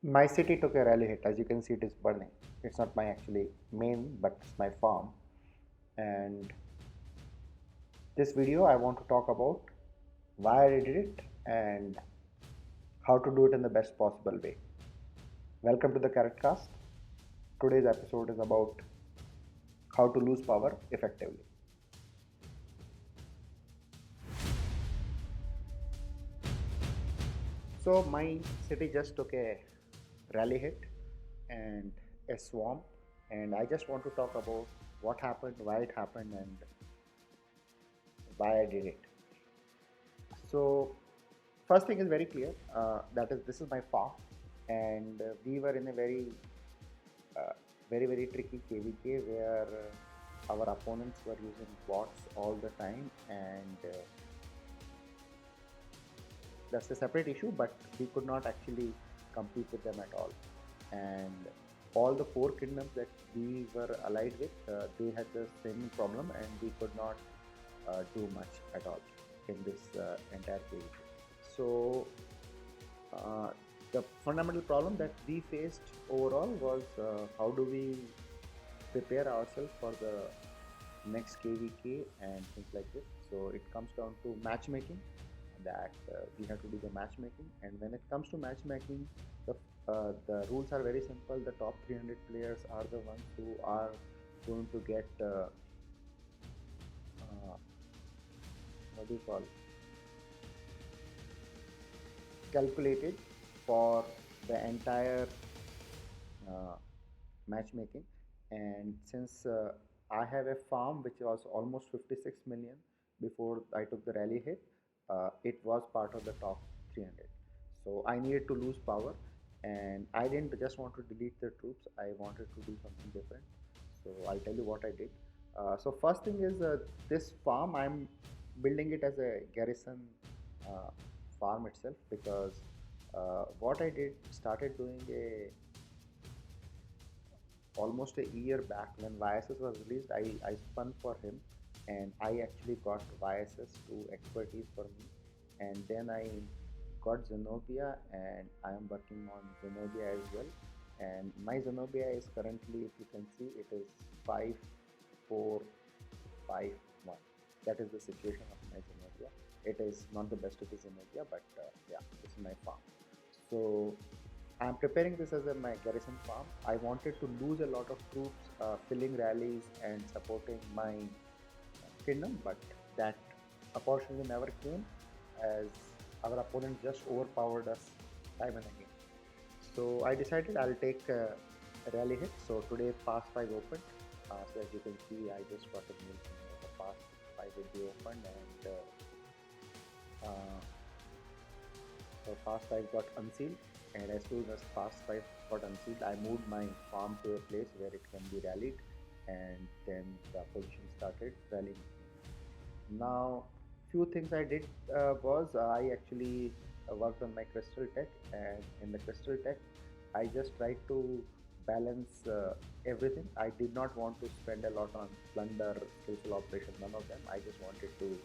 My city took a rally hit. As you can see, it is burning. It's not my actually main, but it's my farm. And this video, I want to talk about why I did it and how to do it in the best possible way. Welcome to the Carrot Cast. Today's episode is about how to lose power effectively. So my city just took a rally hit and a swarm, and I just want to talk about what happened, why it happened, and why I did it. So first thing is very clear. That is, this is my farm, and we were in a uh, very tricky KVK where our opponents were using bots all the time, and that's a separate issue. But we could not actually compete with them at all, and all the four kingdoms that we were allied with, they had the same problem, and we could not do much at all in this entire KVK. So uh, the fundamental problem that we faced overall was how do we prepare ourselves for the next KVK and things like this. So it comes down to matchmaking, that we have to do the matchmaking. And when it comes to matchmaking, the rules are very simple. The top 300 players are the ones who are going to get what do you call calculated for the entire uh, matchmaking. And since I have a farm which was almost 56 million before I took the rally hit, it was part of the top 300. So I needed to lose power, and I didn't just want to delete the troops. I wanted to do something different. So I'll tell you what I did. So first thing is this farm. I'm building it as a garrison uh, farm itself, because what I did started doing a almost a year back when YSS was released. I spun for him, and I actually got YSS to expertise for me, and then I got Zenobia, and I am working on Zenobia as well. And my Zenobia is currently, if you can see, it is 5451. That is the situation of my Zenobia. It is not the best of the Zenobia, but yeah, this is my farm. So I'm preparing this as my garrison farm. I wanted to lose a lot of troops, filling rallies and supporting my kingdom, but that opportunity never came, as our opponent just overpowered us time and again. So I decided I'll take a rally hit. So today pass 5 opened. So as you can see, I just got a mail saying that the pass 5 will be opened, and uh, so fast 5 got unsealed, and as soon as fast 5 got unsealed, I moved my farm to a place where it can be rallied, and then the opposition started rallying. Now, few things I did was I actually worked on my crystal tech, and in the crystal tech, I just tried to balance everything. I did not want to spend a lot on plunder, skillful operation, none of them. I just wanted to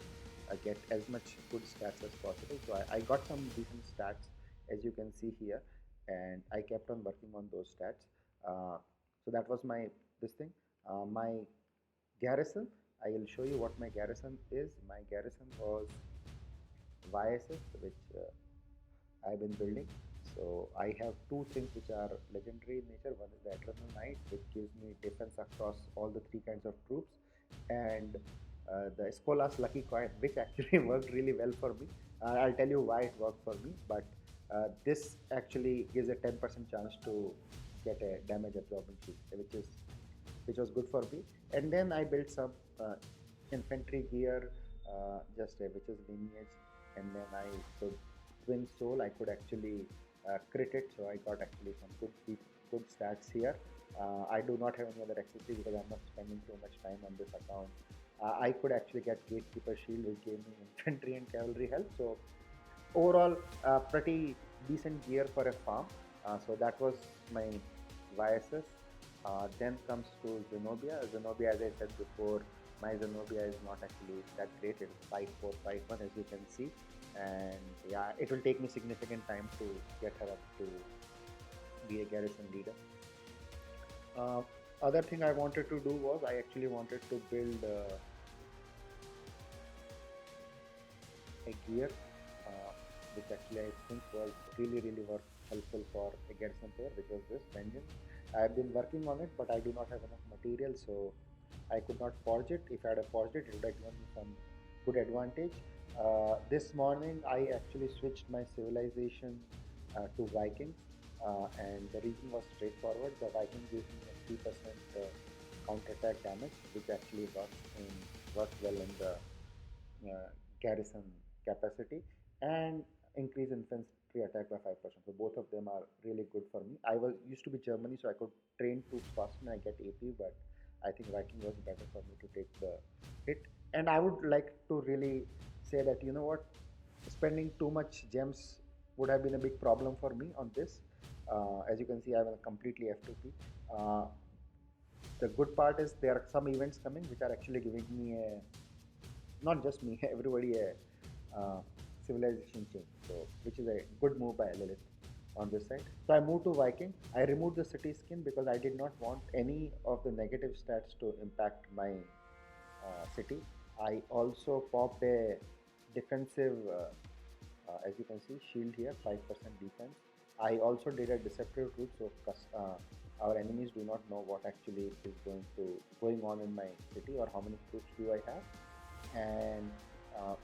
get as much good stats as possible. So I got some decent stats, as you can see here, and I kept on working on those stats. So that was my this thing. My garrison. I will show you what my garrison is. My garrison was YSS, which I've been building. So I have two things which are legendary in nature. One is the Eternal Knight, which gives me defense across all the three kinds of troops, and the Skolas Lucky Coin, which actually worked really well for me. I'll tell you why it worked for me, but this actually gives a 10% chance to get a damage absorbing shield, which was good for me. And then I built some infantry gear, just a witch's lineage, and then I could twin soul. I could actually crit it, so I got actually some good stats here. I do not have any other accessories because I'm not spending too much time on this account. I could actually get gatekeeper shield, which gave me infantry and cavalry help. So overall, pretty decent gear for a farm. So that was my YSS. Then comes to Zenobia. Zenobia, as I said before, my Zenobia is not actually that great. It's 5451, as you can see, and yeah, it will take me significant time to get her up to be a garrison leader. Uh, Other thing I wanted to do was I actually wanted to build a gear, uh, which actually I think was really helpful for a garrison player, which was this vengeance. I have been working on it, but I do not have enough material, so I could not forge it. If I had forged it, it would have given me some good advantage. This morning, I actually switched my civilization to Vikings, and the reason was straightforward. The Viking gives me a 3% counterattack damage, which actually works well in the garrison capacity, and increase infantry attack by 5%. So both of them are really good for me. I was used to be Germany, so I could train troops faster and I get AP, but I think Viking was better for me to take the hit. And I would like to really say that, you know what, spending too much gems would have been a big problem for me on this. As you can see, I have a completely F2P. Uh, the good part is there are some events coming which are actually giving me a, not just me, everybody a civilization change. So, which is a good move by Lilith on this side. So I moved to Viking. I removed the city skin because I did not want any of the negative stats to impact my city. I also popped a defensive, as you can see, shield here, 5% defense. I also did a deceptive route, so our enemies do not know what actually is going on in my city or how many troops do I have. And uh,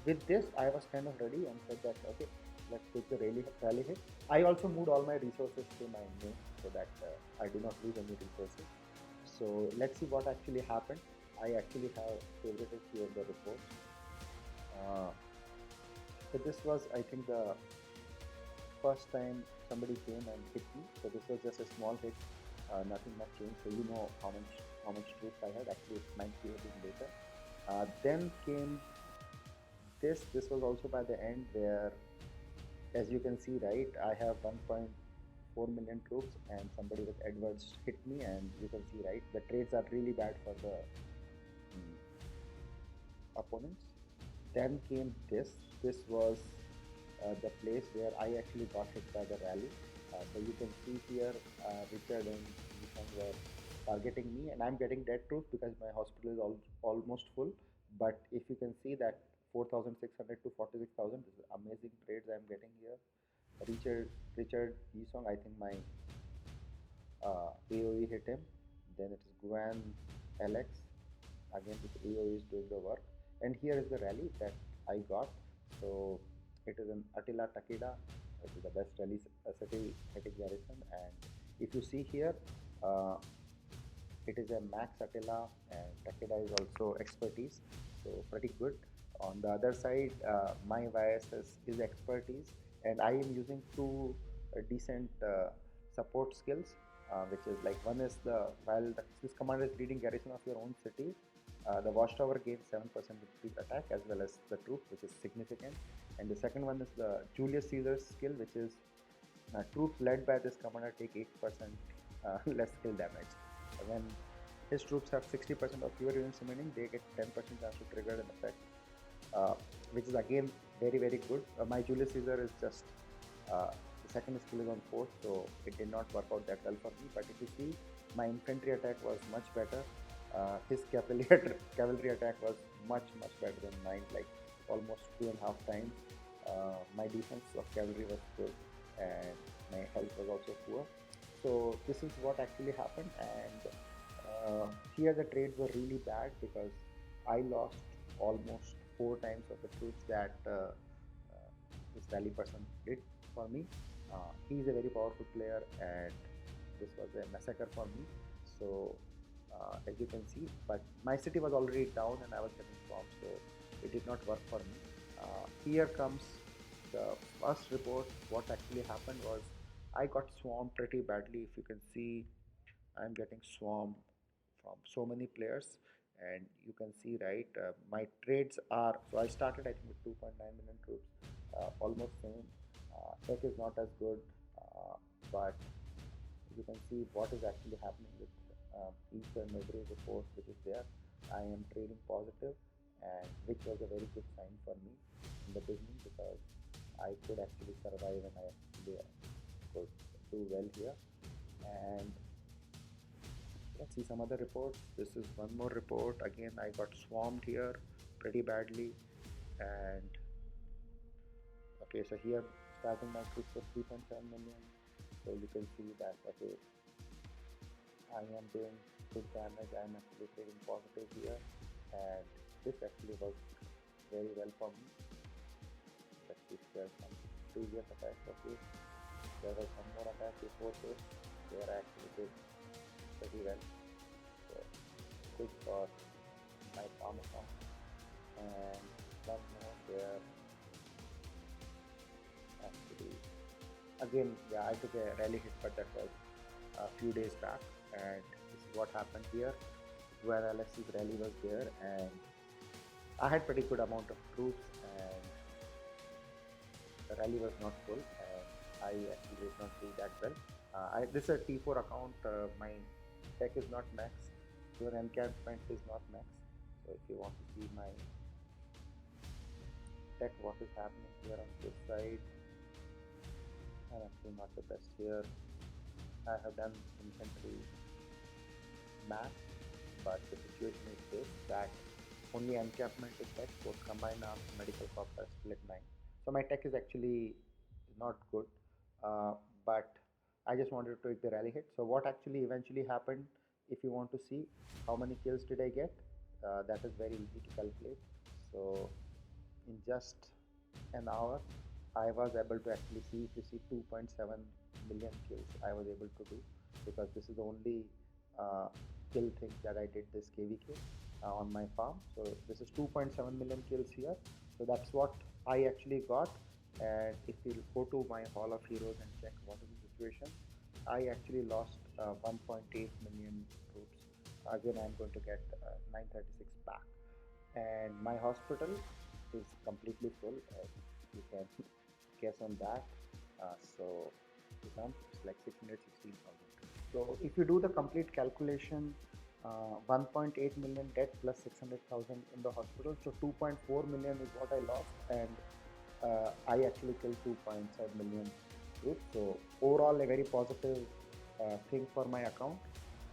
with this, I was kind of ready and said that, okay, let's take the rally hit. I also moved all my resources to my main so that I do not lose any resources. So let's see what actually happened. I actually have favorited few of the reports. Uh, so this was, I think, the first time somebody came and hit me. So this was just a small hit, nothing much changed. So you know how much troops I had. Actually, it might be a bit later. Then came this. This was also by the end where, as you can see, right, I have 1.4 million troops, and somebody with Edwards hit me, and you can see, right, the trades are really bad for the opponents. Then came this. This was the place where I actually got hit by the rally. So you can see here, Richard and Nishan were targeting me, and I'm getting dead troops because my hospital is almost full. But if you can see that 4,600 to 46,000, this is amazing trades I'm getting here. Richard Yisong, I think my AOE hit him. Then it is Guan Alex. Again, this AOE is doing the work. And here is the rally that I got. So it is an Attila-Takeda, which is the best rally city hitting garrison. And if you see here, uh, it is a max Attila, and Takeda is also expertise, so pretty good. On the other side, my VSS is expertise, and I am using two decent support skills, which is like one is this commander is leading garrison of your own city. The watchtower gains 7% increased attack as well as the troops, which is significant. And the second one is the Julius Caesar skill, which is troops led by this commander take 8% less skill damage. When his troops have 60% of fewer units remaining, they get 10% chance to trigger an effect, which is again very good. My Julius Caesar is just the second skill is on 4th, so it did not work out that well for me. But if you see, my infantry attack was much better. His cavalry attack was much better than mine, like almost 2.5 times. My defense of cavalry was good, and my health was also poor. So this is what actually happened, and here the trades were really bad because I lost almost 4 times of the troops that this rally person did for me. He's a very powerful player, and this was a massacre for me. So as you can see, but my city was already down and I was getting swarmed, so it did not work for me. Here comes the first report. What actually happened was I got swarmed pretty badly. If you can see, I'm getting swarmed from so many players, and you can see, right, my trades are, so I started I think with 2.9 million troops, almost same. Tech is not as good, but you can see what is actually happening with each and every report which is there. I am trading positive, and which was a very good sign for me in the beginning because I could actually survive and I actually could do well here. And let's see some other reports. This is one more report. Again, I got swarmed here pretty badly. And okay, so here starting my troops was 3.7 million. So you can see that, okay, I am doing good damage. I am actually trading positive here. And this actually worked very well for me. Let's see if there's some previous attacks. Okay, there was one more attack before this where I actually did pretty well. So good for my farm account. And one more there. Actually, again, yeah, I took a rally hit, but that was a few days back. And this is what happened here. Where LSC's rally was there, and I had pretty good amount of troops, and the rally was not full, and I actually did not do that well. This is a T4 account. My tech is not max. Your encampment is not max. So if you want to see my tech, what is happening here on this side, I'm actually not the best here. I have done infantry max, but the situation is this, that only encampment is tech, both combined arms, medical corps are still at 9. So my tech is actually not good, but I just wanted to take the rally hit. So what actually eventually happened, if you want to see how many kills did I get, that is very easy to calculate. So in just an hour, I was able to actually see, if you see 2.7 million kills I was able to do, because this is the only kill thing that I did this KVK on my farm. So this is 2.7 million kills here. So that's what I actually got. And if you go to my Hall of Heroes and check what is the situation, I actually lost 1.8 million troops. Again, I'm going to get 936 back. And my hospital is completely full. You can guess on that. So it's like 616,000. So if you do the complete calculation, 1.8 million dead plus 600,000 in the hospital, so 2.4 million is what I lost, and I actually killed 2.7 million troops. So overall, a very positive thing for my account.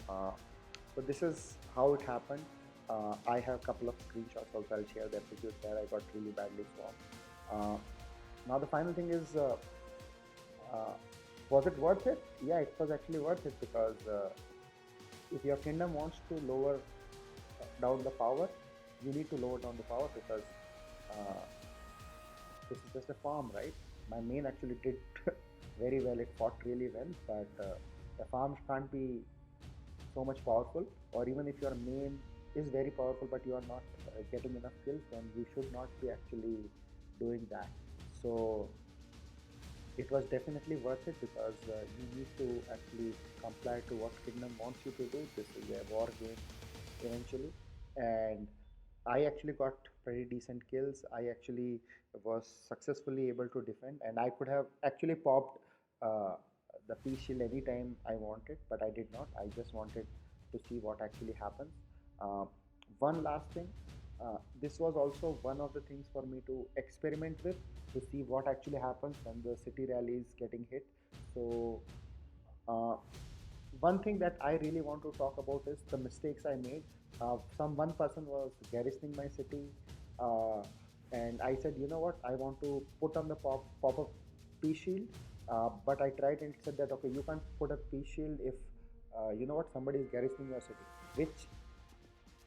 So this is how it happened. I have a couple of screenshots also. I'll share them with you there. I got really badly swarmed. Now the final thing is, was it worth it? Yeah, it was actually worth it, because if your kingdom wants to lower down the power, you need to lower down the power, because this is just a farm, right? My main actually did very well. It fought really well, but the farms can't be so much powerful. Or even if your main is very powerful but you are not getting enough kills, then you should not be actually doing that. So it was definitely worth it, because you need to actually comply to what kingdom wants you to do. This is a war game eventually, and I actually got pretty decent kills. I actually was successfully able to defend, and I could have actually popped uh, the peace shield anytime I wanted, but I did not. I just wanted to see what actually happens. Uh, One last thing, this was also one of the things for me to experiment with, to see what actually happens when the city rally is getting hit. So uh, one thing that I really want to talk about is the mistakes I made. One person was garrisoning my city, uh, and I said, you know what, I want to put on the pop-up peace shield, but I tried and it said that, okay, you can't put a peace shield if you know what, somebody is garrisoning your city, which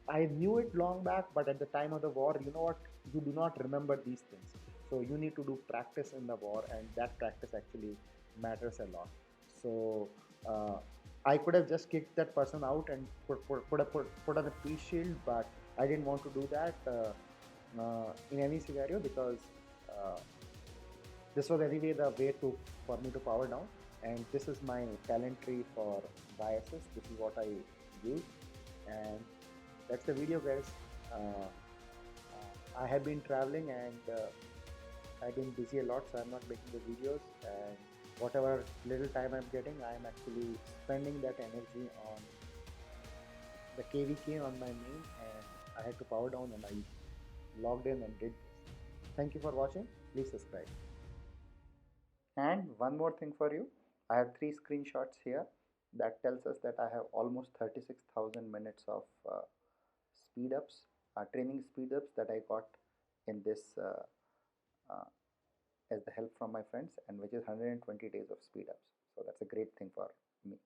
I knew it long back, but at the time of the war, you know what, you do not remember these things. So you need to do practice in the war, and that practice actually matters a lot. So uh, I could have just kicked that person out and put on a peace shield, but I didn't want to do that in any scenario, because uh, this was anyway the way to for me to power down. And this is my talent tree for biases. This is what I use, and that's the video, guys. I have been traveling, and I've been busy a lot, so I'm not making the videos. And whatever little time I'm getting, I'm actually spending that energy on the KVK on my main, and I had to power down, and I logged in and did this. Thank you for watching. Please subscribe. And one more thing for you. I have three screenshots here that tells us that I have almost 36,000 minutes of speed ups, training speed ups that I got in this uh, as the help from my friends, and which is 120 days of speed ups. So that's a great thing for me.